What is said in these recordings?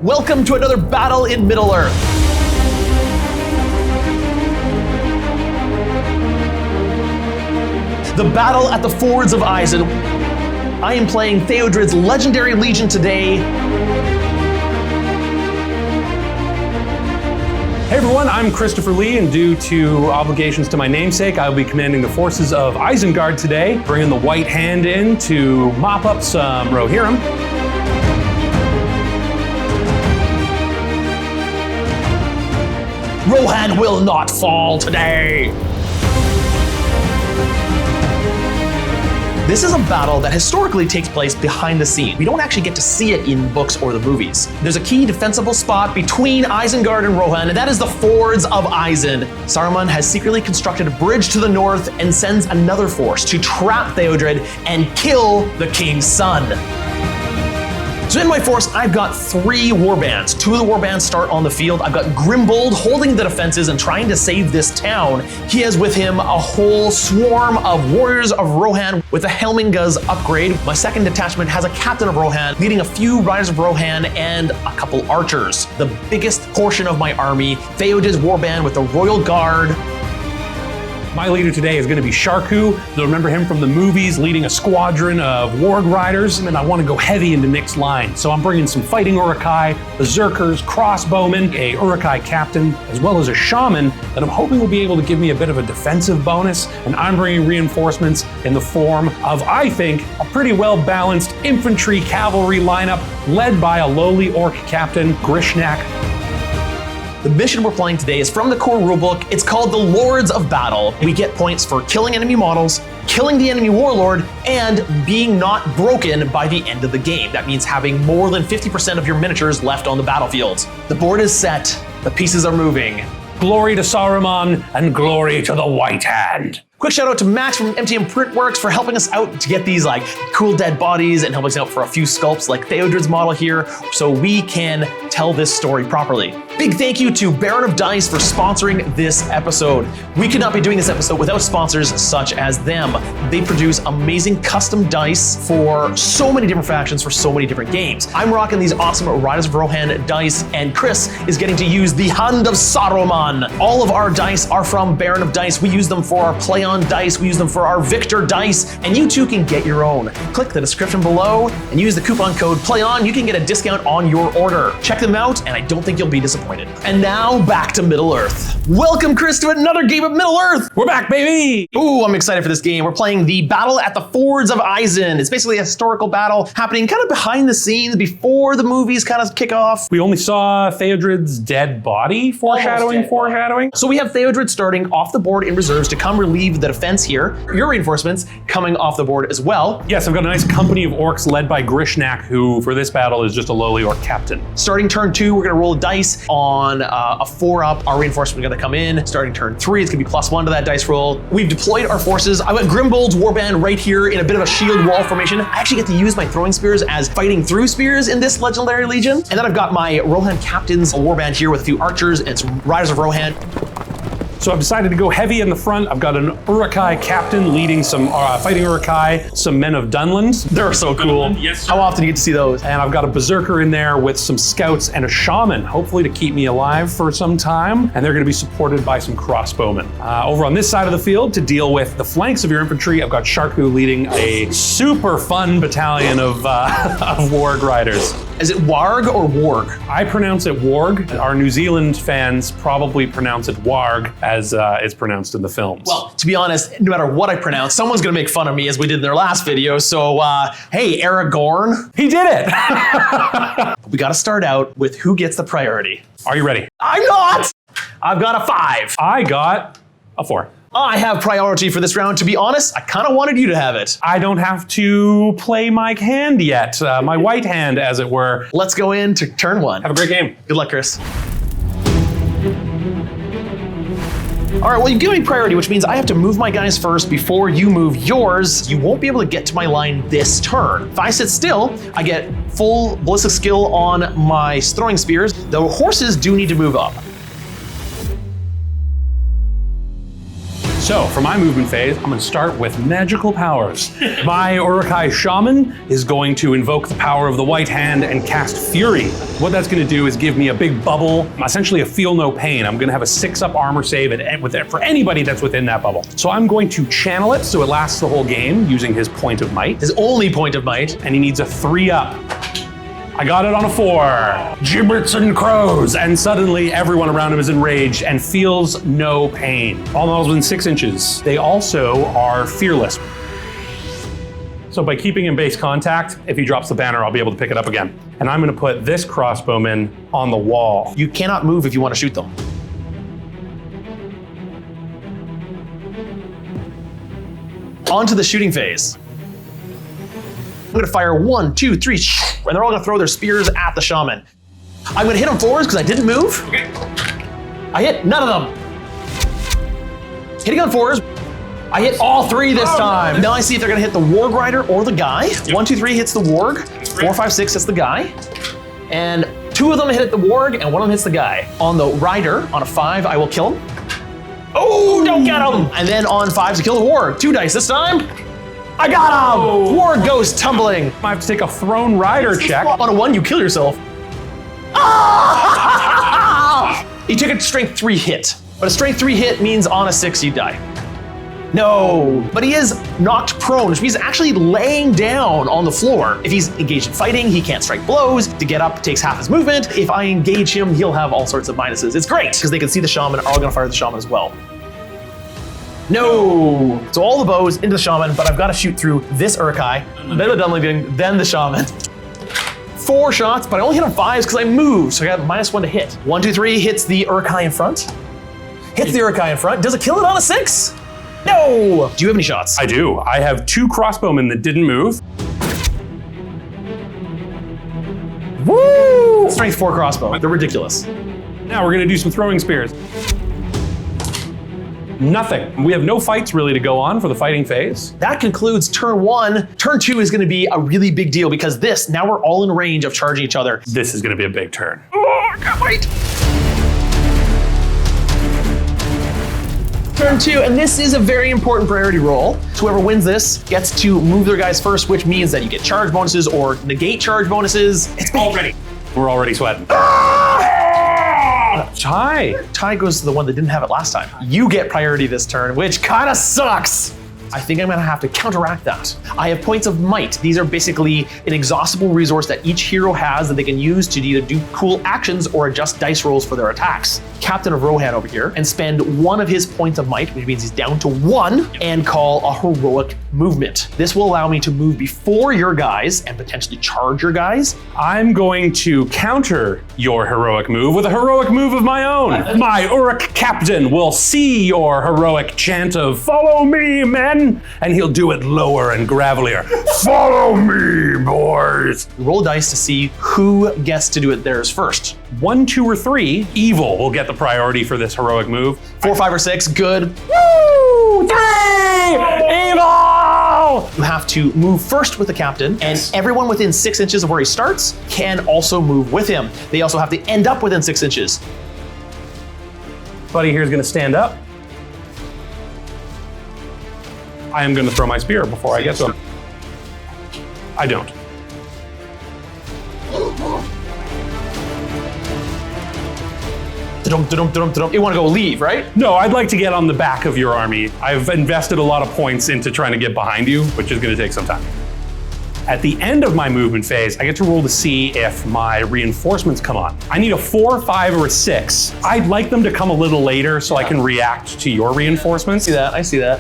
Welcome to another battle in Middle-earth. The battle at the fords of Isen. I am playing Theodred's legendary legion today. Hey everyone, I'm Christopher Lee, and due to obligations to my namesake, I will be commanding the forces of Isengard today, bringing the White Hand in to mop up some Rohirrim. Rohan will not fall today. This is a battle that historically takes place behind the scenes. We don't actually get to see it in books or the movies. There's a key defensible spot between Isengard and Rohan, and that is the fords of Isen. Saruman has secretly constructed a bridge to the north and sends another force to trap Theodred and kill the king's son. So in my force, I've got 3 warbands. 2 of the warbands start on the field. I've got Grimbold holding the defenses and trying to save this town. He has with him a whole swarm of warriors of Rohan with a Helminguz upgrade. My second detachment has a captain of Rohan, leading a few Riders of Rohan and a couple archers. The biggest portion of my army, Theodred's warband with the Royal Guard. My leader today is going to be Sharku. You'll remember him from the movies, leading a squadron of warg riders, and I want to go heavy into Nick's line. So I'm bringing some fighting Uruk-hai, berserkers, crossbowmen, a Uruk-hai captain, as well as a shaman that I'm hoping will be able to give me a bit of a defensive bonus. And I'm bringing reinforcements in the form of, I think, a pretty well-balanced infantry cavalry lineup led by a lowly orc captain, Grishnak. The mission we're playing today is from the core rulebook. It's called the Lords of Battle. We get points for killing enemy models, killing the enemy warlord, and being not broken by the end of the game. That means having more than 50% of your miniatures left on the battlefield. The board is set, the pieces are moving. Glory to Saruman and glory to the White Hand. Quick shout out to Max from MTM Printworks for helping us out to get these cool dead bodies and helping us out for a few sculpts like Theodred's model here so we can tell this story properly. Big thank you to Baron of Dice for sponsoring this episode. We could not be doing this episode without sponsors such as them. They produce amazing custom dice for so many different factions for so many different games. I'm rocking these awesome Riders of Rohan dice, and Chris is getting to use the Hand of Saruman. All of our dice are from Baron of Dice. We use them for our play on dice, we use them for our Victor dice, and you too can get your own. Click the description below and use the coupon code PLAYON. You can get a discount on your order. Check them out, and I don't think you'll be disappointed. And now back to Middle-earth. Welcome, Chris, to another game of Middle-earth. We're back, baby! Ooh, I'm excited for this game. We're playing the Battle at the Fords of Isen. It's basically a historical battle happening kind of behind the scenes before the movies kind of kick off. We only saw Theodred's dead body, foreshadowing. So we have Theodred starting off the board in reserves to come relieve the defense here. Your reinforcements coming off the board as well. Yes, I've got a nice company of orcs led by Grishnak, who for this battle is just a lowly orc captain. Starting turn 2, we're gonna roll a dice on a 4-up. Our reinforcements are gonna come in. Starting turn 3, it's gonna be +1 to that dice roll. We've deployed our forces. I've got Grimbold's warband right here in a bit of a shield wall formation. I actually get to use my throwing spears as fighting through spears in this legendary legion. And then I've got my Rohan captain's warband here with a few archers and some Riders of Rohan. So I've decided to go heavy in the front. I've got an Uruk-hai captain leading some fighting Uruk-hai, some men of Dunland. They're so cool. Yes, how often do you get to see those? And I've got a berserker in there with some scouts and a shaman, hopefully to keep me alive for some time. And they're gonna be supported by some crossbowmen. Over on this side of the field, to deal with the flanks of your infantry, I've got Sharku leading a super fun battalion of warg riders. Is it warg or warg? I pronounce it warg. Our New Zealand fans probably pronounce it warg as it's pronounced in the films. Well, to be honest, no matter what I pronounce, someone's gonna make fun of me as we did in their last video. So, hey, Aragorn. He did it! We gotta start out with who gets the priority. Are you ready? I'm not! I've got a 5. I got a 4. I have priority for this round. To be honest, I kind of wanted you to have it. I don't have to play my hand yet, my white hand, as it were. Let's go into turn 1. Have a great game. Good luck, Chris. All right, well, you've given me priority, which means I have to move my guys first before you move yours. You won't be able to get to my line this turn. If I sit still, I get full ballistic skill on my throwing spears. The horses do need to move up. So for my movement phase, I'm gonna start with magical powers. My Uruk-hai Shaman is going to invoke the power of the White Hand and cast Fury. What that's gonna do is give me a big bubble, essentially a feel no pain. I'm gonna have a 6-up armor save for anybody that's within that bubble. So I'm going to channel it so it lasts the whole game using his point of might. His only point of might. And he needs a 3-up. I got it on a 4. Gibbets and crows. And suddenly everyone around him is enraged and feels no pain. All models within 6 inches. They also are fearless. So by keeping in base contact, if he drops the banner, I'll be able to pick it up again. And I'm gonna put this crossbowman on the wall. You cannot move if you want to shoot them. On to the shooting phase. I'm gonna fire 1, 2, 3, and they're all gonna throw their spears at the shaman. I'm gonna hit them forwards because I didn't move. Okay. I hit none of them. Hitting on 4s. I hit all 3 this time. Now I see if they're gonna hit the Warg Rider or the guy. Yep. 1, 2, 3 hits the Warg. 4, 5, 6 hits the guy. And 2 of them hit the Warg and 1 of them hits the guy. On the Rider, on a 5, I will kill him. Oh, don't get him! And then on 5s to kill the Warg. 2 dice this time. I got him! Warg goes tumbling. I have to take a thrown rider check. On a 1, you kill yourself. Ah! He took a strength 3 hit. But a strength 3 hit means on a 6 you die. No, but he is knocked prone, which means actually laying down on the floor. If he's engaged in fighting, he can't strike blows. To get up takes half his movement. If I engage him, he'll have all sorts of minuses. It's great, because they can see the shaman, are all gonna fire the shaman as well. No! So all the bows into the shaman, but I've got to shoot through this Uruk-hai, then the Dunlington, then the shaman. 4 shots, but I only hit on 5s because I moved, so I got -1 to hit. 1, 2, 3 hits the Uruk-hai in front. Hits the Uruk-hai in front. Does it kill it on a 6? No! Do you have any shots? I do. I have 2 crossbowmen that didn't move. Woo! Strength 4 crossbow. They're ridiculous. Now we're gonna do some throwing spears. Nothing. We have no fights really to go on for the fighting phase. That concludes turn 1. Turn 2 is going to be a really big deal because now we're all in range of charging each other. This is gonna be a big turn. Oh, I can't wait. Turn 2, and this is a very important priority roll. So whoever wins this gets to move their guys first, which means that you get charge bonuses or negate charge bonuses. It's big. Already. We're already sweating. Tie. Tie goes to the one that didn't have it last time. You get priority this turn, which kind of sucks. I think I'm gonna have to counteract that. I have points of might. These are basically an exhaustible resource that each hero has that they can use to either do cool actions or adjust dice rolls for their attacks. Captain of Rohan over here, and spend 1 of his points of might, which means he's down to 1, and call a heroic movement. This will allow me to move before your guys and potentially charge your guys. I'm going to counter your heroic move with a heroic move of my own. My Uruk captain will see your heroic chant of "Follow me, men," and he'll do it lower and gravelier. Follow me, boys. Roll dice to see who gets to do it theirs first. 1, 2, or 3, evil will get the priority for this heroic move. 4, 5, or 6, good. Woo! 3, evil! You have to move first with the captain, and everyone within 6 inches of where he starts can also move with him. They also have to end up within 6 inches. Buddy here's gonna stand up. I am gonna throw my spear before I get to him. I don't. You want to go leave, right? No, I'd like to get on the back of your army. I've invested a lot of points into trying to get behind you, which is gonna take some time. At the end of my movement phase, I get to roll to see if my reinforcements come on. I need a 4, 5, or a 6. I'd like them to come a little later so I can react to your reinforcements. I see that.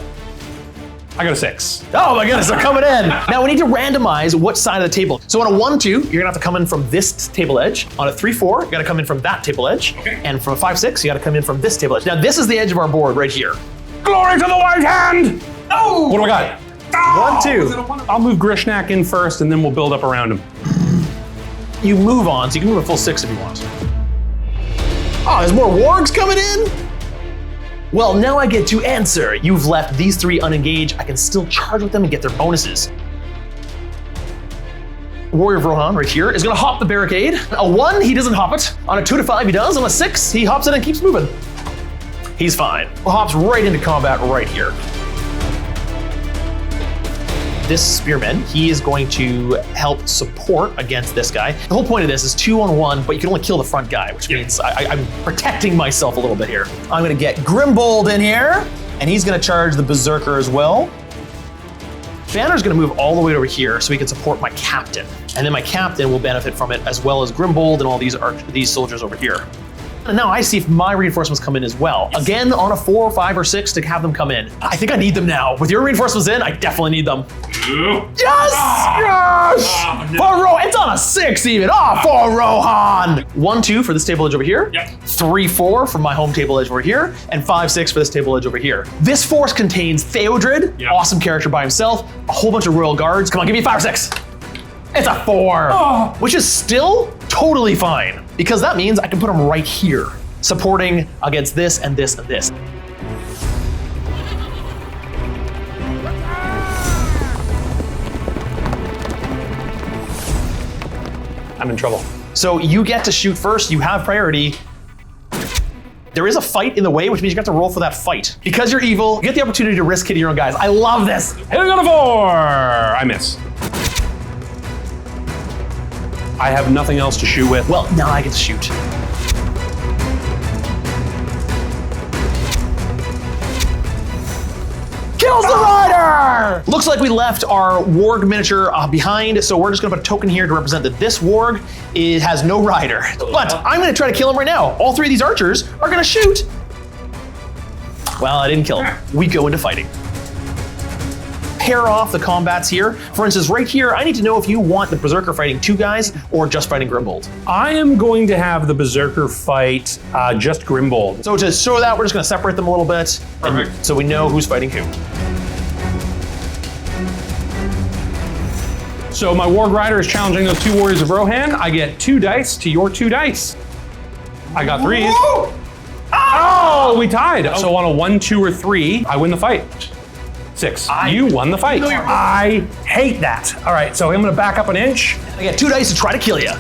I got a 6. Oh my goodness, they're coming in. Now we need to randomize which side of the table. So on a 1, 2, you're gonna have to come in from this table edge. On a 3, 4, you gotta come in from that table edge. Okay. And from a 5, 6, you gotta come in from this table edge. Now this is the edge of our board right here. Glory to the White Hand! Oh! What do I got? 1, 2. I'll move Grishnak in first and then we'll build up around him. You move on, so you can move a full 6 if you want. Oh, there's more wargs coming in? Well, now I get to answer. You've left these 3 unengaged. I can still charge with them and get their bonuses. Warrior of Rohan right here is gonna hop the barricade. A 1, he doesn't hop it. On a 2 to 5, he does. On a 6, he hops it and keeps moving. He's fine. Hops right into combat right here. This spearman, he is going to help support against this guy. The whole point of this is 2-on-1, but you can only kill the front guy, which means I'm protecting myself a little bit here. I'm gonna get Grimbold in here, and he's gonna charge the Berserker as well. Banner's gonna move all the way over here so he can support my captain. And then my captain will benefit from it as well as Grimbold and all these soldiers over here. And now I see if my reinforcements come in as well. Yes. Again, on a 4, or 5, or 6 to have them come in. I think I need them now. With your reinforcements in, I definitely need them. Yes! Yes! For Rohan, it's on a 6 even. For Rohan! 1-2 for this table edge over here. Yep. 3-4 for my home table edge over here. And 5-6 for this table edge over here. This force contains Theodred, awesome character by himself, a whole bunch of royal guards. Come on, give me 5 or 6. It's a 4, which is still totally fine because that means I can put them right here, supporting against this and this and this. I'm in trouble. So you get to shoot first, you have priority. There is a fight in the way, which means you have to roll for that fight. Because you're evil, you get the opportunity to risk hitting your own guys. I love this. Hitting on a 4! I miss. I have nothing else to shoot with. Well, now I get to shoot. Kills the rider! Looks like we left our warg miniature behind, so we're just gonna put a token here to represent that this warg has no rider. But I'm gonna try to kill him right now. All 3 of these archers are gonna shoot. Well, I didn't kill him. We go into fighting. Pair off the combats here. For instance, right here, I need to know if you want the Berserker fighting 2 guys or just fighting Grimbold. I am going to have the Berserker fight just Grimbold. So to show that, we're just gonna separate them a little bit. Perfect. So we know who's fighting who. So my Warg Rider is challenging those 2 Warriors of Rohan. I get 2 dice to your 2 dice. I got 3s. Oh, we tied. So on a 1, 2, or 3, I win the fight. 6. You won the fight. I hate that. All right, so I'm gonna back up an inch. I get 2 dice to try to kill you.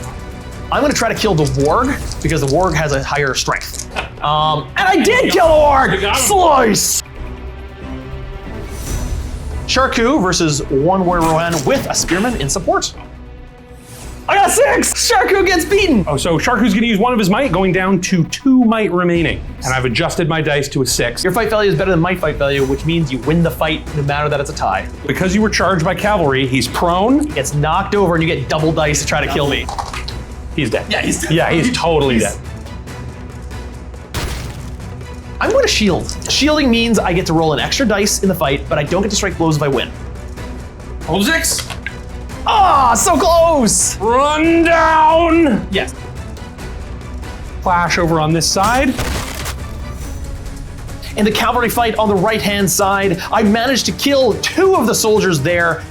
I'm gonna try to kill the warg because the warg has a higher strength. And I did kill the warg! Slice! Sharku versus 1 Warrior Rohan with a spearman in support. I got 6! Sharku gets beaten! Oh, so Sharku's gonna use 1 of his might, going down to 2 might remaining. And I've adjusted my dice to a 6. Your fight value is better than my fight value, which means you win the fight no matter that it's a tie. Because you were charged by cavalry, he's prone. He gets knocked over and you get double dice to try to kill me. He's dead. Yeah, he's dead. Yeah, he's totally dead. I'm going to shield. Shielding means I get to roll an extra dice in the fight, but I don't get to strike blows if I win. Hold 6. Ah, so close! Run down! Yes. Flash over on this side. In the cavalry fight on the right-hand side, I managed to kill 2 of the soldiers there.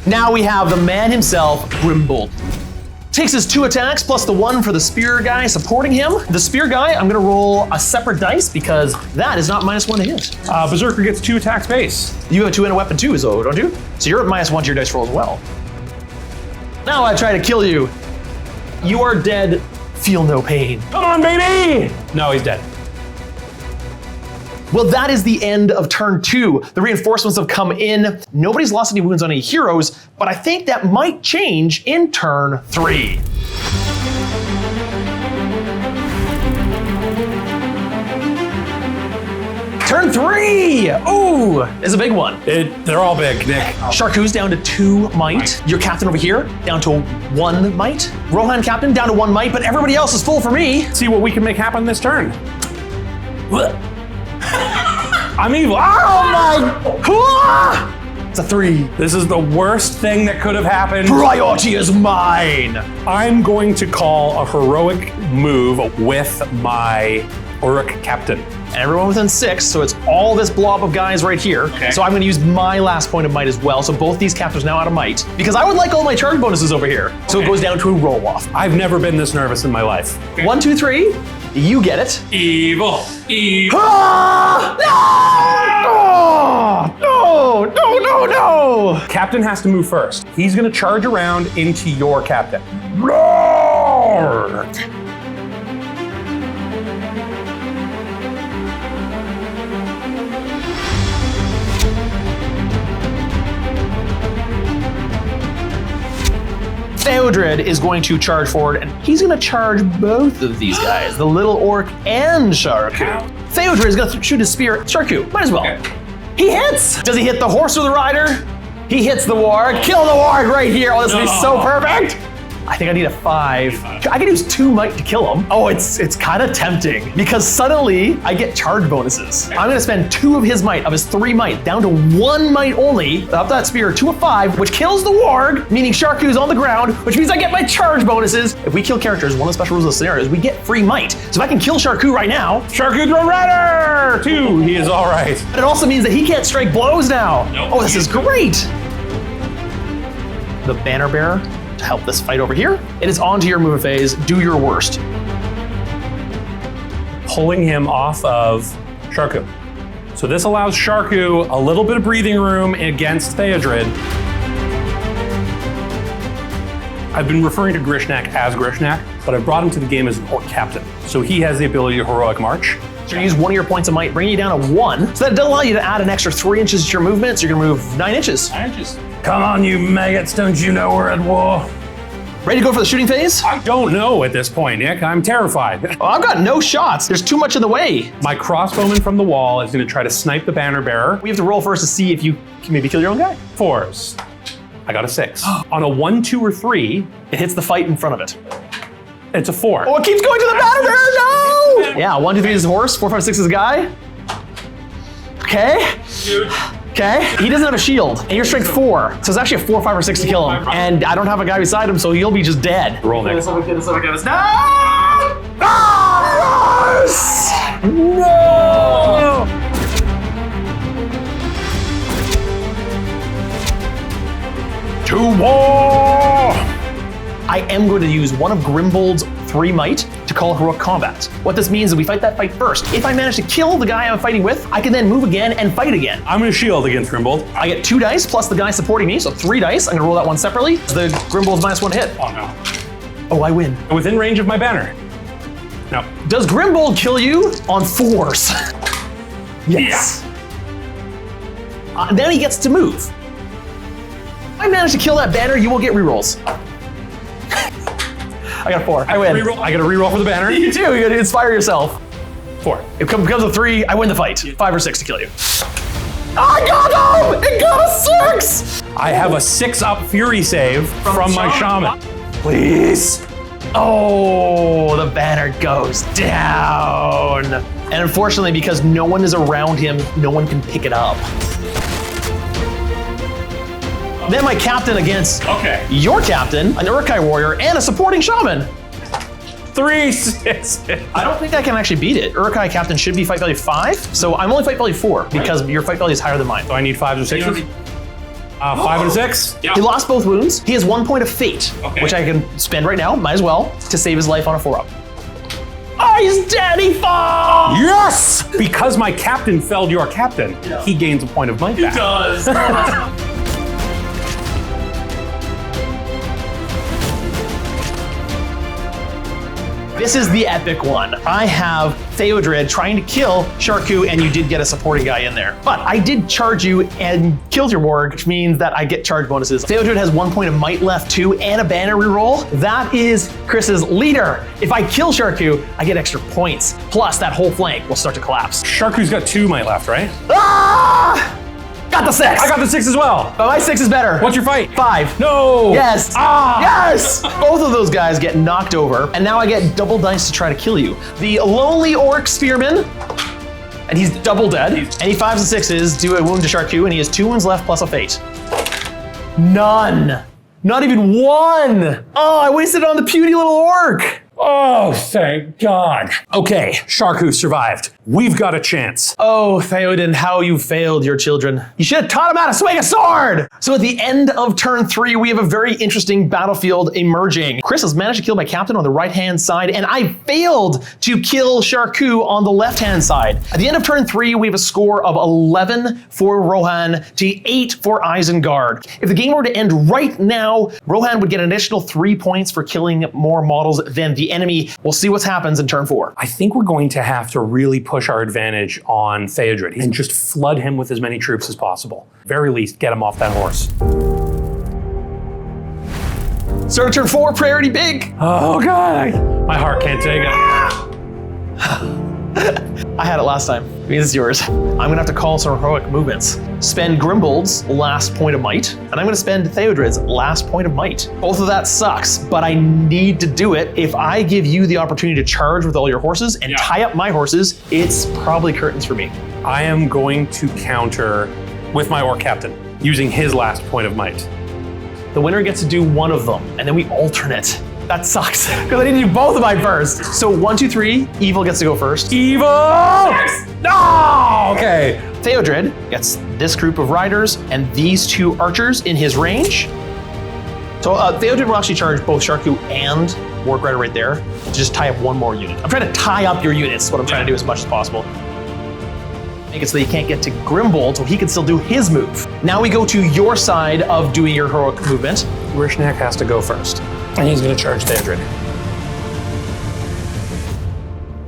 Now we have the man himself, Grimbold. Takes his 2 attacks plus the 1 for the spear guy supporting him. The spear guy, I'm gonna roll a separate dice because that is not -1 to hit. Berserker gets 2 attacks base. You have a 2 and a weapon too, so don't you? So you're at -1 to your dice roll as well. Now I try to kill you. You are dead, feel no pain. Come on, baby! No, he's dead. Well, that is the end of turn 2. The reinforcements have come in. Nobody's lost any wounds on any heroes, but I think that might change in turn 3. Turn 3! Ooh, it's a big one. They're all big, Nick. Sharku's down to 2 might. Your captain over here, down to 1 might. Rohan captain, down to 1 might, but everybody else is full for me. See what we can make happen this turn. I'm evil. Oh my! It's a 3. This is the worst thing that could have happened. Priority is mine. I'm going to call a heroic move with my Uruk captain. And everyone within 6, so it's all this blob of guys right here. Okay. So I'm gonna use my last point of might as well. So both these captains now out of might. Because I would like all my charge bonuses over here. So it goes down to a roll off. I've never been this nervous in my life. 1, 2, 3. You get it. Evil. Evil. Ah! No! No, no, no, no! Captain has to move first. He's gonna charge around into your captain. Roar! Theodred is going to charge forward, and he's going to charge both of these guys, the little orc and Sharku. Theodred is going to shoot his spear at Sharku. Might as well. Okay. He hits! Does he hit the horse or the rider? He hits the warg. Kill the warg right here. Oh, this would be so perfect. I think I need a 5. I can use 2 might to kill him. Oh, it's kind of tempting because suddenly I get charge bonuses. I'm gonna spend 2 of his might, of his 3 might, down to 1 might only, up that spear to a 5, which kills the warg, meaning Sharku's on the ground, which means I get my charge bonuses. If we kill characters, one of the special rules of the scenario is we get free might. So if I can kill Sharku right now, Sharku throw rider! 2, he is all right. But it also means that he can't strike blows now. Nope. Oh, this is great. The banner bearer to help this fight over here. It is on to your movement phase. Do your worst. Pulling him off of Sharku. So this allows Sharku a little bit of breathing room against Theodred. I've been referring to Grishnak as Grishnak, but I brought him to the game as an orc captain. So he has the ability to heroic march. So you use 1 of your points of might, bring you down to 1. So that does allow you to add an extra 3 inches to your movement, so you're gonna move 9 inches. 9 inches. Come on, you maggots, don't you know we're at war? Ready to go for the shooting phase? I don't know at this point, Nick. I'm terrified. Oh, I've got no shots. There's too much in the way. My crossbowman from the wall is gonna try to snipe the banner bearer. We have to roll first to see if you can maybe kill your own guy. 4s. I got a 6. On a 1, 2, or 3, it hits the fight in front of it. It's a 4. Oh, it keeps going to the banner bearer, no! Yeah, 1, 2, 3 is his horse, 4, 5, 6 is a guy. Okay. Dude. Okay, he doesn't have a shield, and you're strength 4, so it's actually a 4, 5, or 6 to kill him. And I don't have a guy beside him, so you'll be just dead. Roll next. No! Yes! No! To war! I am going to use 1 of Grimbold's 3 might to call heroic combat. What this means is we fight that fight first. If I manage to kill the guy I'm fighting with, I can then move again and fight again. I'm gonna shield against Grimbold. I get 2 dice plus the guy supporting me, so 3 dice. I'm gonna roll that one separately. The Grimbold's -1 hit. Oh no. Oh, I win. Within range of my banner. No. Does Grimbold kill you on 4s? Yes. Yeah. Then he gets to move. If I manage to kill that banner, you will get rerolls. I got a 4. I win. I get a reroll for the banner. You do. You gotta inspire yourself. 4. It becomes a 3. I win the fight. 5 or 6 to kill you. I got him! It got a 6! I have a 6-up fury save from my shaman. Please. Oh, the banner goes down. And unfortunately, because no one is around him, no one can pick it up. Then my captain against your captain, an Uruk-hai warrior, and a supporting shaman. 3, 6. I don't think I can actually beat it. Uruk-hai captain should be fight value 5, so I'm only fight value 4 because your fight value is higher than mine. So I need 5s or 6s? 5 and 6? Yeah. He lost both wounds. He has 1 point of fate, which I can spend right now, might as well, to save his life on a 4-up. Oh, he's dead, he falls! Yes! Because my captain felled your captain, he gains a point of might back. He does. This is the epic one. I have Theodred trying to kill Sharku, and you did get a supporting guy in there. But I did charge you and killed your warg, which means that I get charge bonuses. Theodred has 1 point of might left too, and a banner reroll. That is Chris's leader. If I kill Sharku, I get extra points. Plus, that whole flank will start to collapse. Sharku's got 2 might left, right? Ah! Got the 6. I got the 6 as well. But my 6 is better. What's your fight? 5. No. Yes. Ah. Yes. Both of those guys get knocked over, and now I get double dice to try to kill you. The lonely orc spearman, and he's double dead. Any 5s and 6s do a wound to Sharku, and he has 2 wounds left plus a fate. None. Not even 1. Oh, I wasted it on the puny little orc. Oh, thank God. Okay, Sharku survived. We've got a chance. Oh, Theoden, how you failed your children. You should have taught him how to swing a sword! So at the end of turn 3, we have a very interesting battlefield emerging. Chris has managed to kill my captain on the right-hand side, and I failed to kill Sharku on the left-hand side. At the end of turn 3, we have a score of 11 for Rohan to 8 for Isengard. If the game were to end right now, Rohan would get an additional 3 points for killing more models than the enemy. We'll see what happens in turn 4. I think we're going to have to really push our advantage on Theodred and just flood him with as many troops as possible. Very least, get him off that horse. Start of turn 4, priority big. Oh God, my heart can't take it. I had it last time. It means it's yours. I'm gonna have to call some heroic movements. Spend Grimbold's last point of might, and I'm gonna spend Theodred's last point of might. Both of that sucks, but I need to do it. If I give you the opportunity to charge with all your horses and tie up my horses, it's probably curtains for me. I am going to counter with my Orc Captain, using his last point of might. The winner gets to do one of them, and then we alternate. That sucks, because I need to do both of mine first. So 1, 2, 3, Evil gets to go first. Evil! Yes! No! Okay. Theodred gets this group of riders and these 2 archers in his range. So Theodred will actually charge both Sharku and Warg Rider right there to just tie up one more unit. I'm trying to tie up your units, what I'm trying to do as much as possible. Make it so that he can't get to Grimbold, so he can still do his move. Now we go to your side of doing your heroic movement. Rishnak has to go first, and he's gonna charge Theodred.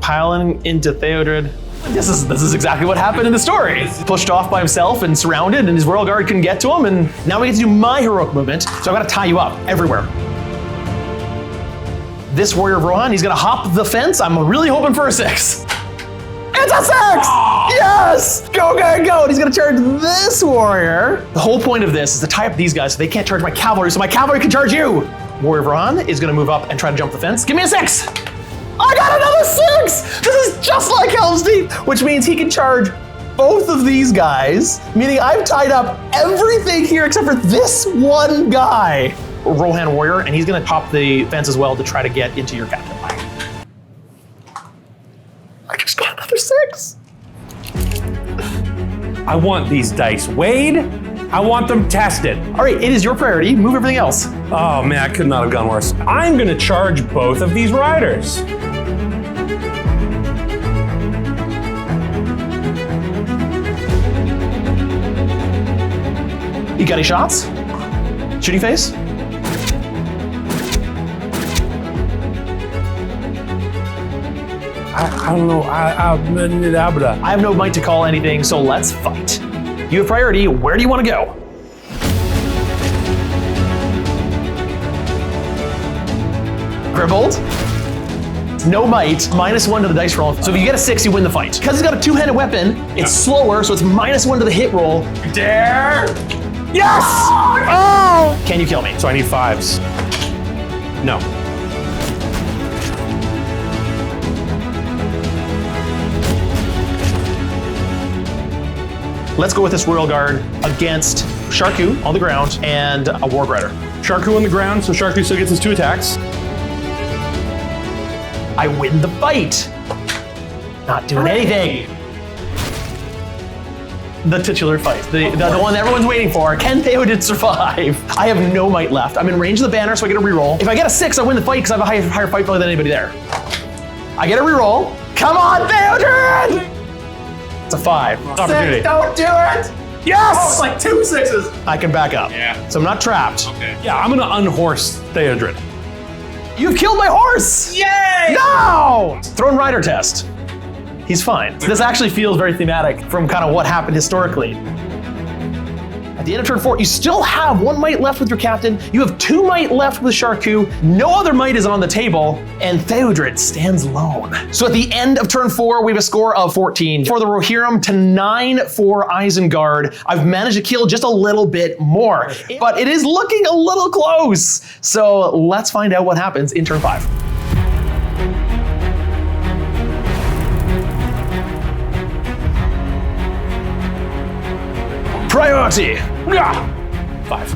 Piling into Theodred. This is exactly what happened in the story. Pushed off by himself and surrounded, and his royal guard couldn't get to him, and now we get to do my heroic movement, so I've gotta tie you up everywhere. This warrior of Rohan, he's gonna hop the fence. I'm really hoping for a 6. It's a 6! Oh. Yes! Go, go, go! And he's gonna charge this warrior. The whole point of this is to tie up these guys so they can't charge my cavalry, so my cavalry can charge you. Warrior of Rohan is gonna move up and try to jump the fence. Give me a 6! I got another 6! This is just like Helm's Deep, which means he can charge both of these guys, meaning I've tied up everything here except for this one guy. Rohan warrior, and he's gonna hop the fence as well to try to get into your captain. I just got another 6. I want these dice weighed. I want them tested. All right, it is your priority. Move everything else. Oh man, I could not have gone worse. I'm gonna charge both of these riders. You got any shots? Shooting face? I don't know. I have no might to call anything, so let's fight. You have priority. Where do you want to go? Grimbold? No might, -1 to the dice roll. So if you get a 6, you win the fight. Because he's got a 2-handed weapon, it's slower, so it's -1 to the hit roll. Dare! Yes! Oh! Can you kill me? So I need 5s. No. Let's go with this Royal Guard against Sharku on the ground and a Warg Rider. Sharku on the ground, so Sharku still gets his 2 attacks. I win the fight. Not doing anything. The titular fight, the one everyone's waiting for. Can Theoden survive? I have no might left. I'm in range of the banner, so I get a reroll. If I get a 6, I win the fight because I have a higher fight value than anybody there. I get a reroll. Come on, Theoden! It's a 5. Opportunity. Don't do it! Yes! Oh, it's like 2 6s. I can back up. Yeah. So I'm not trapped. Okay. Yeah, I'm gonna unhorse Theodred. You've killed my horse! Yay! No! Throne Rider test. He's fine. This actually feels very thematic from kind of what happened historically. At the end of turn 4, you still have 1 might left with your captain. You have 2 might left with Sharku. No other might is on the table, and Theodred stands alone. So at the end of turn 4, we have a score of 14 for the Rohirrim to 9 for Isengard. I've managed to kill just a little bit more, but it is looking a little close. So let's find out what happens in turn 5. Priority! 5.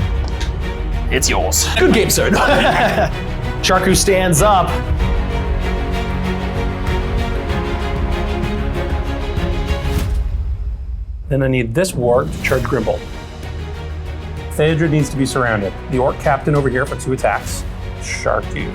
It's yours. Good game, sir. Sharku stands up. Then I need this warg to charge Grimbold. Theodred needs to be surrounded. The orc captain over here for 2 attacks. Sharku.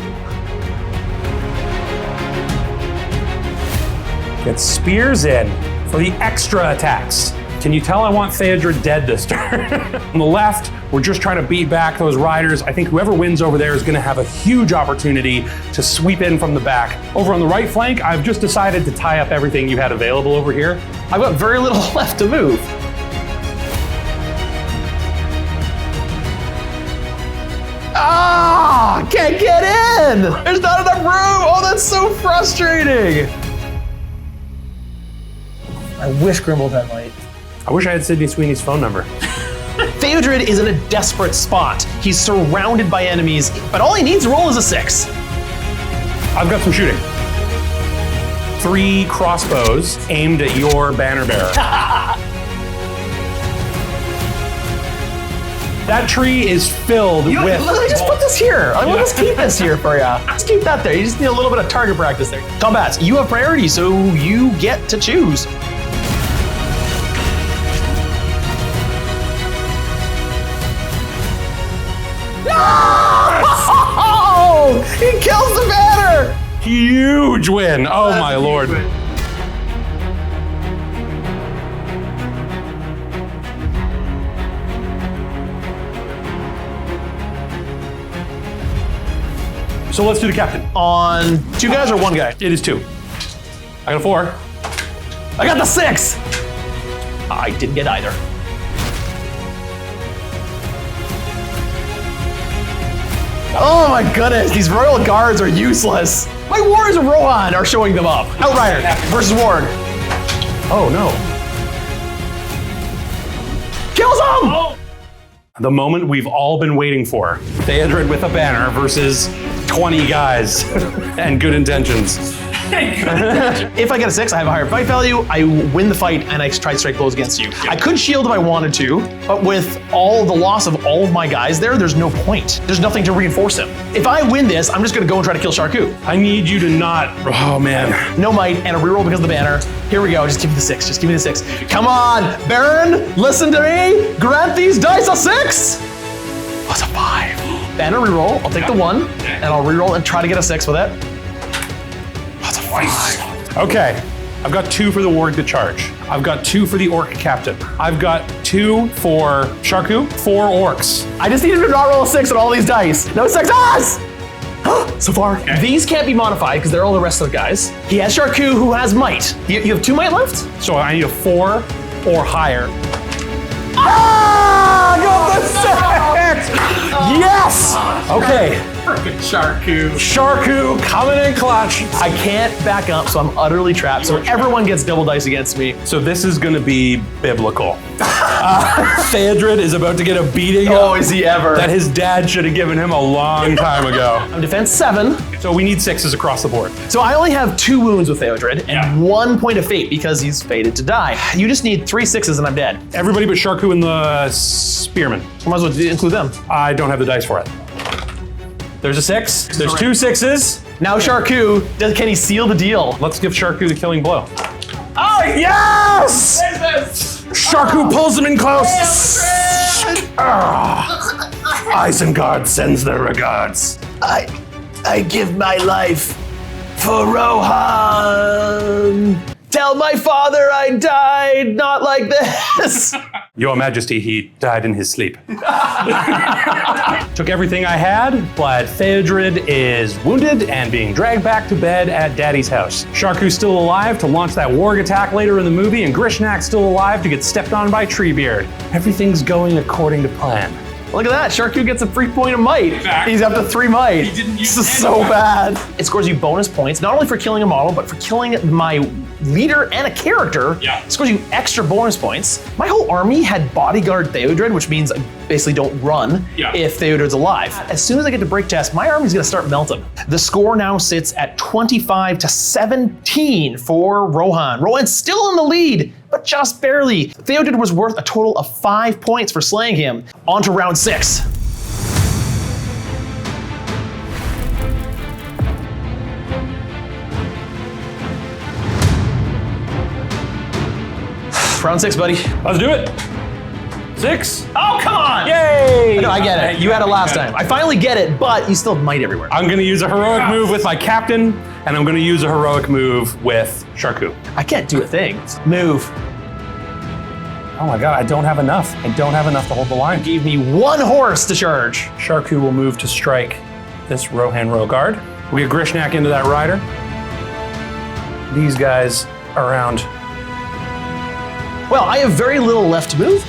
Get spears in for the extra attacks. Can you tell I want Theodred dead this turn? On the left, we're just trying to beat back those riders. I think whoever wins over there is gonna have a huge opportunity to sweep in from the back. Over on the right flank, I've just decided to tie up everything you had available over here. I've got very little left to move. Ah! Ah, can't get in! There's not enough room! Oh, that's so frustrating! I wish Grimble had light. I wish I had Sydney Sweeney's phone number. Theodred is in a desperate spot. He's surrounded by enemies, but all he needs to roll is a 6. I've got some shooting. 3 crossbows aimed at your banner bearer. That tree is filled with... Let me just put this here. We'll just keep this here for you. Just keep that there. You just need a little bit of target practice there. Combats, you have priority, so you get to choose. No! He kills the banner! Huge win. Oh my lord. So let's do the captain. On 2 guys or 1 guy? It is 2. I got a 4. I got the 6! I didn't get either. Oh my goodness, these royal guards are useless. My Warriors of Rohan are showing them up. Outrider versus Ward. Oh no. Kills him! Oh. The moment we've all been waiting for. Theodred with a banner versus 20 guys and good intentions. If I get a 6, I have a higher fight value, I win the fight, and I try to strike blows against you. I could shield if I wanted to, but with all the loss of all of my guys there's no point. There's nothing to reinforce him. If I win this, I'm just gonna go and try to kill Sharku. I need you to not, oh man. No might, and a reroll because of the banner. Here we go, just give me the 6, just give me the 6. Come on, Baron, listen to me. Grant these dice a 6. What's a 5? Banner reroll, I'll take the 1, and I'll reroll and try to get a 6 with it. What's a 5? Okay, I've got 2 for the warg to charge. I've got 2 for the orc captain. I've got 2 for Sharku, 4 orcs. I just needed to not roll a 6 on all these dice. No 6s! So far, these can't be modified because they're all the rest of the guys. He has Sharku, who has might. You have 2 might left? So I need a 4 or higher. Ah! Got the 6! Yes! Okay. Perfect Sharku. Sharku coming in clutch. I can't back up, so I'm utterly trapped. So everyone gets double dice against me. So this is gonna be biblical. Theodred is about to get a beating. Oh, is he ever? That his dad should have given him a long time ago. I'm defense 7. So we need 6s across the board. So I only have 2 wounds with Theodred and 1 point of fate because he's fated to die. You just need 3 6s and I'm dead. Everybody but Sharku and the spearman. I might as well include them. I don't have the dice for it. There's a 6. There's 2 6s. Now Sharku, can he seal the deal? Let's give Sharku the killing blow. Oh, yes! Sharku pulls him in close. Isengard sends their regards. I give my life for Rohan. Tell my father I died not like this. Your Majesty, he died in his sleep. Took everything I had, but Theodred is wounded and being dragged back to bed at Daddy's house. Sharku's still alive to launch that warg attack later in the movie, and Grishnak's still alive to get stepped on by Treebeard. Everything's going according to plan. Look at that, Sharku gets a free point of might. Exactly. He's up to 3 might. He didn't use This is any so of it. bad. It scores you bonus points, not only for killing a model, but for killing my leader and a character. Yeah. It scores you extra bonus points. My whole army had bodyguard Theodred, which means I basically don't run if Theodred's alive. As soon as I get to break test, my army's gonna start melting. The score now sits at 25-17 for Rohan. Rohan's still in the lead, but just barely. Theodred was worth a total of 5 points for slaying him. On to round 6. Round 6, buddy. Let's do it. 6. Oh, come on! Yay! No, I get it. You had it last time. I finally get it, but you still have might everywhere. I'm gonna use a heroic move with my captain, and I'm gonna use a heroic move with Sharku. I can't do a thing. Move. Oh my god, I don't have enough. I don't have enough to hold the line. Gave me 1 horse to charge. Sharku will move to strike this Rohan Rogard. We get Grishnak into that rider. These guys around. Well, I have very little left to move.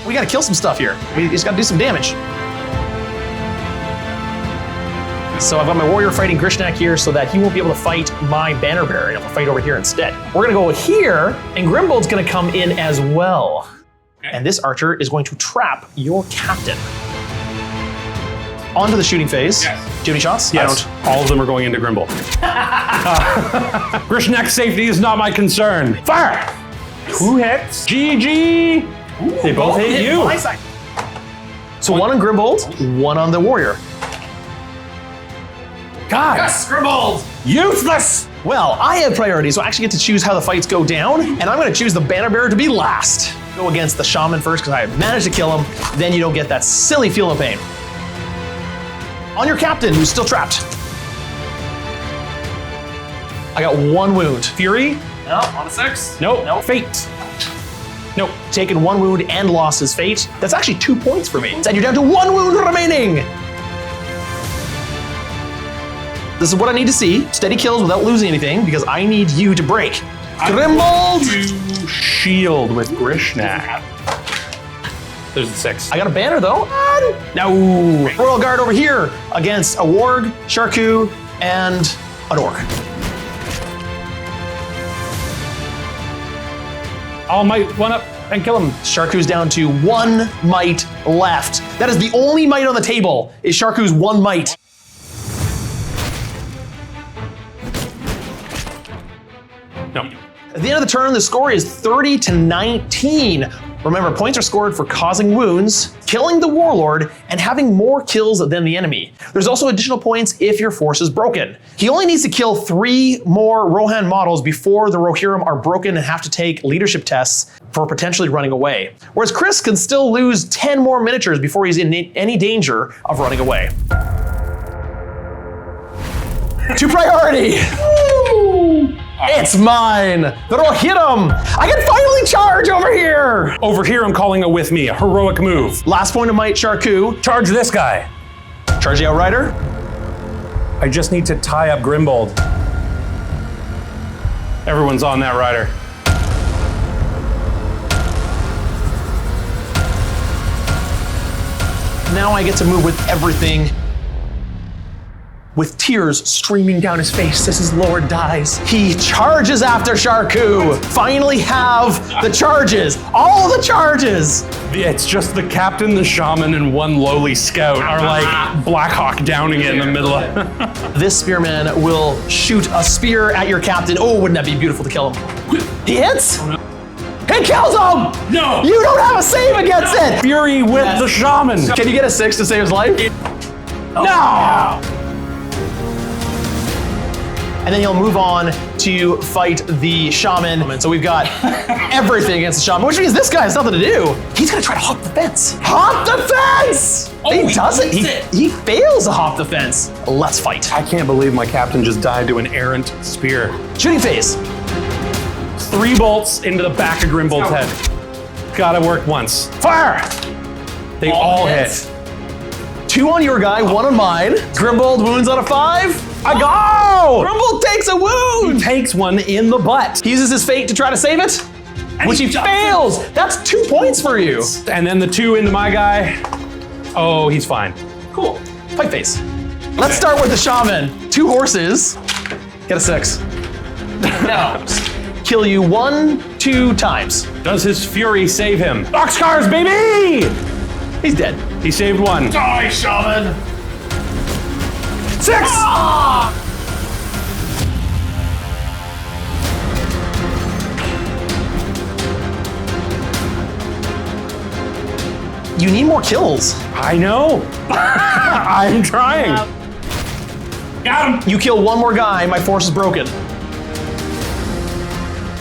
We gotta kill some stuff here. We just gotta do some damage. So I've got my warrior fighting Grishnak here so that he won't be able to fight my banner bearer. He'll fight over here instead. We're gonna go here, and Grimbold's gonna come in as well. Okay. And this archer is going to trap your captain. Onto the shooting phase. Yes. Do you have any shots? Yes. I don't. All of them are going into Grimbold. Grishnak's safety is not my concern. Fire! 2 hits. GG! Ooh, they both hit you. My side. So one on Grimbold, one on the warrior. God! Yes, Grimbold! Useless! Well, I have priorities, so I actually get to choose how the fights go down, and I'm gonna choose the banner bearer to be last. Go against the shaman first, because I managed to kill him, then you don't get that silly feel of pain. On your captain, who's still trapped. I got 1 wound. Fury? No, on a 6. Nope. Nope. Fate. Nope. Taken 1 wound and lost his fate. That's actually 2 points for me. And you're down to 1 wound remaining. This is what I need to see. Steady kills without losing anything, because I need you to break. Grimbold! To shield with Grishnak. There's the 6. I got a banner though. No. Royal Guard over here against a warg, Sharku, and an orc. I'll might 1 up and kill him. Sharku's down to 1 might left. That is the only might on the table, is Sharku's 1 might. No. At the end of the turn, the score is 30-19. Remember, points are scored for causing wounds, killing the warlord, and having more kills than the enemy. There's also additional points if your force is broken. He only needs to kill 3 more Rohan models before the Rohirrim are broken and have to take leadership tests for potentially running away. Whereas Chris can still lose 10 more miniatures before he's in any danger of running away. To priority! It's mine! The Rohirrim! I can finally charge over here! Over here, I'm calling it with me, a heroic move. Last point of might, Sharku. Charge this guy. Charge the Outrider. I just need to tie up Grimbold. Everyone's on that rider. Now I get to move with everything. With tears streaming down his face as his lord dies, he charges after Sharku. Finally have the charges. All the charges. It's just the captain, the shaman, and 1 lowly scout are like Blackhawk downing it in the middle of... This spearman will shoot a spear at your captain. Oh, wouldn't that be beautiful to kill him? He hits? Oh, no. He kills him! No! You don't have a save against it! Fury with the shaman. Can you get a 6 to save his life? No! No! And then you'll move on to fight the shaman. So we've got everything against the shaman, which means this guy has nothing to do. He's gonna try to hop the fence. Hop the fence! Oh, he doesn't. He fails to hop the fence. Let's fight. I can't believe my captain just died to an errant spear. Shooting phase. 3 bolts into the back of Grimbold's head. Gotta work once. Fire! They all hit. 2 on your guy, 1 on mine. Grimbold wounds on a 5. I go! Grimbold takes a wound! He takes 1 in the butt. He uses his fate to try to save it, which he fails. That's 2 points for you. And then the 2 into my guy. Oh, he's fine. Cool. Fight phase. Let's start with the shaman. 2 horses. Get a 6. No. Kill you 1, 2 times. Does his fury save him? Boxcars, baby! He's dead. He saved 1. Die, shaman! 6! Ah! You need more kills. I know. I'm trying. Got him! You kill 1 more guy, my force is broken.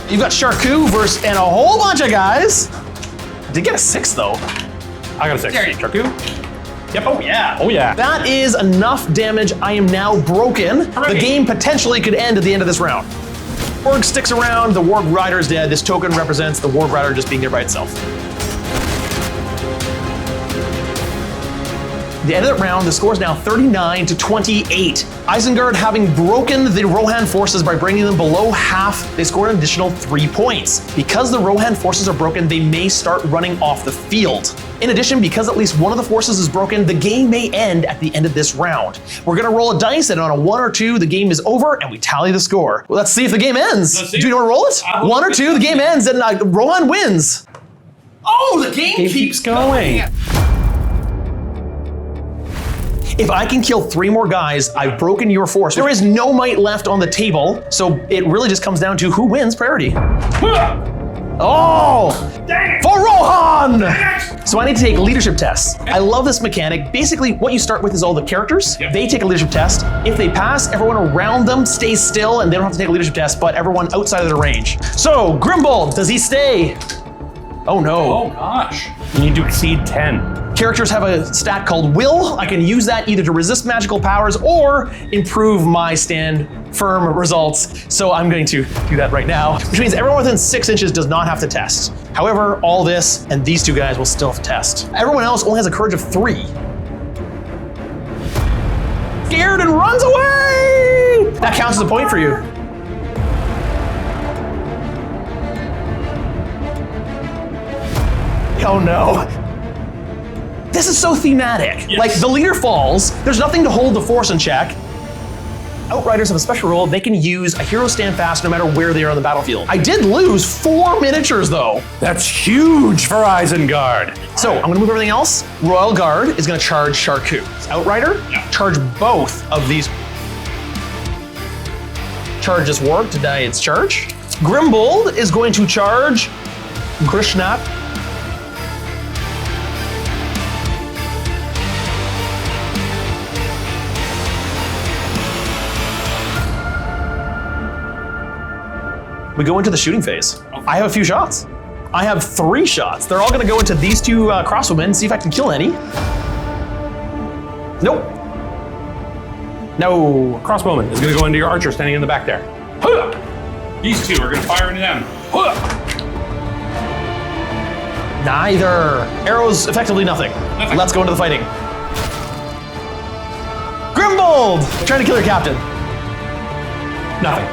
You've got Sharku versus and a whole bunch of guys. Did get a 6 though. I got a 6. Sharku? Yep. Oh yeah. Oh yeah. That is enough damage. I am now broken. Hooray. The game potentially could end at the end of this round. Warg sticks around, the Warg Rider is dead. This token represents the Warg Rider just being there by itself. The end of the round, the score is now 39-28. Isengard, having broken the Rohan forces by bringing them below half, they scored an additional 3 points. Because the Rohan forces are broken, they may start running off the field. In addition, because at least one of the forces is broken, the game may end at the end of this round. We're gonna roll a dice, and on a 1 or 2, the game is over, and we tally the score. Well, let's see if the game ends. Do you want to roll it? 1 or 2, the game ends, and Rohan wins. Oh, the game Keeps going. If I can kill 3 more guys, I've broken your force. There is no might left on the table, so it really just comes down to who wins priority. Oh! Dang it! For Rohan! Dang it! So I need to take leadership tests. I love this mechanic. Basically, what you start with is all the characters. Yep. They take a leadership test. If they pass, everyone around them stays still, and they don't have to take a leadership test, but everyone outside of their range. So, Grimbold, does he stay? Oh no. Oh gosh. You need to exceed 10. Characters have a stat called Will. I can use that either to resist magical powers or improve my stand firm results. So I'm going to do that right now, which means everyone within 6 inches does not have to test. However, all this and these 2 guys will still have to test. Everyone else only has a courage of 3. Scared and runs away! That counts as a point for you. Oh no. This is so thematic. Yes. Like, the leader falls, there's nothing to hold the force in check. Outriders have a special rule. They can use a hero stand fast no matter where they are on the battlefield. I did lose 4 miniatures though. That's huge for Isengard. So I'm gonna move everything else. Royal Guard is gonna charge Sharku. Outrider, charge both of these. Charge this warg to die its charge. Grimbold is going to charge Grishnap. We go into the shooting phase. I have a few shots. I have 3 shots. They're all gonna go into these 2 crossbowmen and see if I can kill any. Nope. No. Crossbowman is going to go into your archer standing in the back there. These 2 are gonna fire into them. Neither. Arrows, effectively nothing. Let's go into the fighting. Grimbold! Trying to kill your captain. Nothing.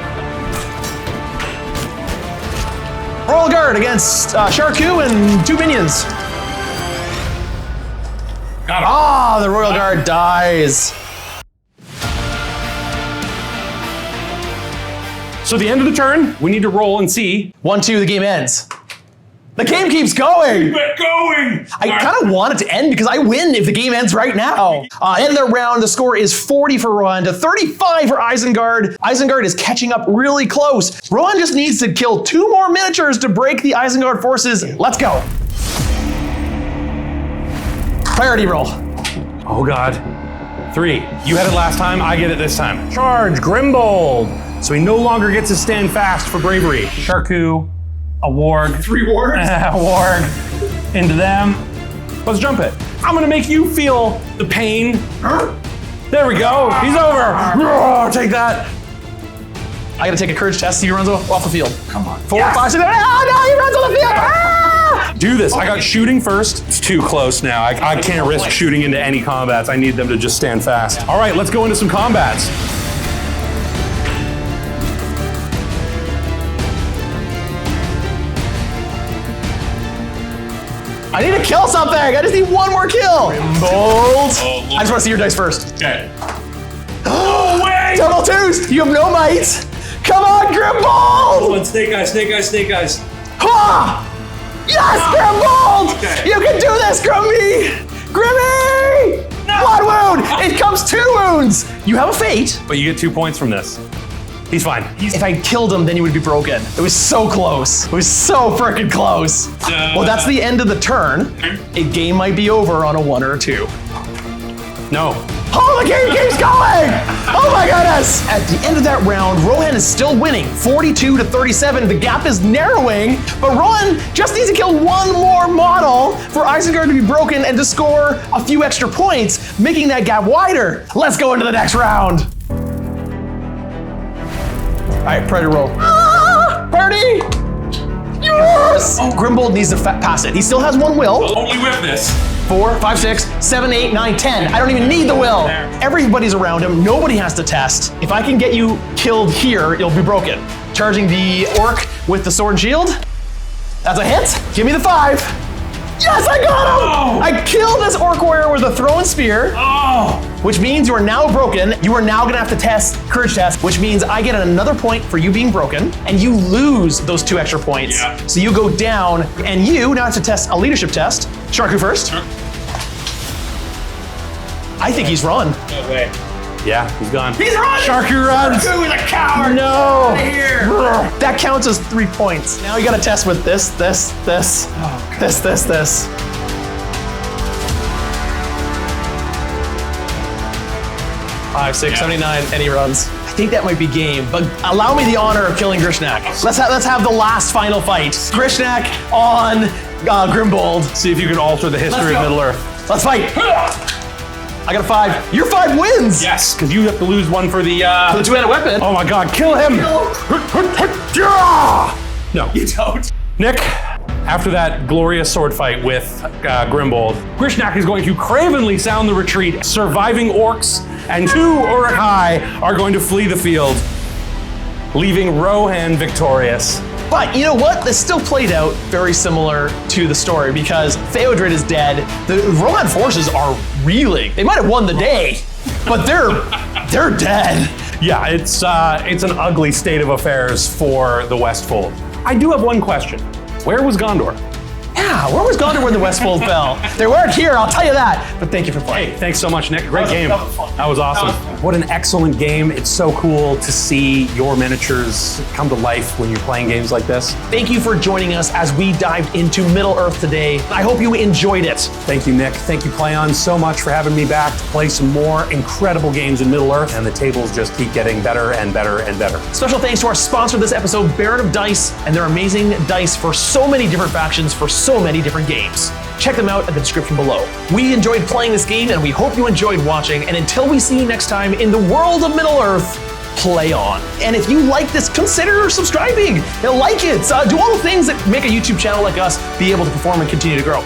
Royal Guard against Sharku and 2 minions. Got him. Ah, the Royal Guard dies. So the end of the turn, we need to roll and see. 1-2, the game ends. The game keeps going. Keep it going. I kind of want it to end because I win if the game ends right now. End of the round, the score is 40 for Rohan to 35 for Isengard. Isengard is catching up really close. Rohan just needs to kill 2 more miniatures to break the Isengard forces. Let's go. Priority roll. Oh God. 3. You had it last time, I get it this time. Charge, Grimbold. So he no longer gets to stand fast for bravery. Sharku, a warg. 3 wards. A warg. Into them. Let's jump it. I'm gonna make you feel the pain. There we go. He's over. Roar, take that. I gotta take a courage test, see if he runs off the field. Come on. 4, 5, 6, 7, oh no, he runs on the field! Ah! Do this. I got shooting first. It's too close now. I can't risk shooting into any combats. I need them to just stand fast. All right, let's go into some combats. I need to kill something! I just need 1 more kill! Bold! Oh, I just wanna see your dice first. Okay. No way! Double 2s! You have no might! Come on, Grimbold! One snake eyes, snake eyes, snake eyes. Ha! Yes, Grimbold! Okay. You can do this, Grimmy! Grimmy! No. 1 wound! It comes 2 wounds! You have a fate. But you get 2 points from this. He's fine. If I killed him, then he would be broken. It was so close. It was so freaking close. Well, that's the end of the turn. A game might be over on a 1 or a 2. No. Oh, the game keeps going! Oh my goodness! At the end of that round, Rohan is still winning, 42-37. The gap is narrowing, but Rohan just needs to kill 1 more model for Isengard to be broken and to score a few extra points, making that gap wider. Let's go into the next round. All right, Predator roll. Ah! Party! Yes! Oh, Grimbold needs to pass it. He still has 1 will. I'll only whip this. 4, 5, 6, 7, 8, 9, 10. I don't even need the will. Everybody's around him. Nobody has to test. If I can get you killed here, you'll be broken. Charging the orc with the sword and shield. That's a hit. Give me the 5. Yes, I got him! Oh. I killed this orc warrior with a throw and spear. Oh! Which means you are now broken. You are now gonna have to test courage test, which means I get another point for you being broken, and you lose those 2 extra points. Yeah. So you go down, and you now have to test a leadership test. Sharku first. Sure. I think he's run. No way. Yeah, he's gone. He's running! Sharku runs. Sharku is a coward! No. Out of here! That counts as 3 points. Now you gotta test with this, this, this. 5, 6, 79, and he runs. I think that might be game, but allow me the honor of killing Grishnak. Let's have the last final fight. Grishnak on Grimbold. See if you can alter the history of Middle Earth. Let's fight. I got a 5. Your 5 wins. Yes, because you have to lose one for the. For the two-handed weapon. Oh my God! Kill him! No, You don't. Nick. After that glorious sword fight with Grimbold, Grishnak is going to cravenly sound the retreat. Surviving orcs and 2 Uruk-hai are going to flee the field, leaving Rohan victorious. But you know what? This still played out very similar to the story because Theodred is dead. The Rohan forces are reeling. They might have won the day, but they're dead. Yeah, it's an ugly state of affairs for the Westfold. I do have one question. Where was Gondor? Yeah, where was Gondor when the Westfold fell? They weren't here, I'll tell you that. But thank you for playing. Hey, thanks so much, Nick. Great game. that was fun. That was awesome. That was fun. What an excellent game. It's so cool to see your miniatures come to life when you're playing games like this. Thank you for joining us as we dived into Middle Earth today. I hope you enjoyed it. Thank you, Nick. Thank you, PlayOn, so much for having me back to play some more incredible games in Middle Earth, and the tables just keep getting better and better and better. Special thanks to our sponsor this episode, Baron of Dice, and their amazing dice for so many different factions for so many different games. Check them out in the description below. We enjoyed playing this game, and we hope you enjoyed watching. And until we see you next time in the world of Middle Earth, play on. And if you like this, consider subscribing. Like it. Do all the things that make a YouTube channel like us be able to perform and continue to grow.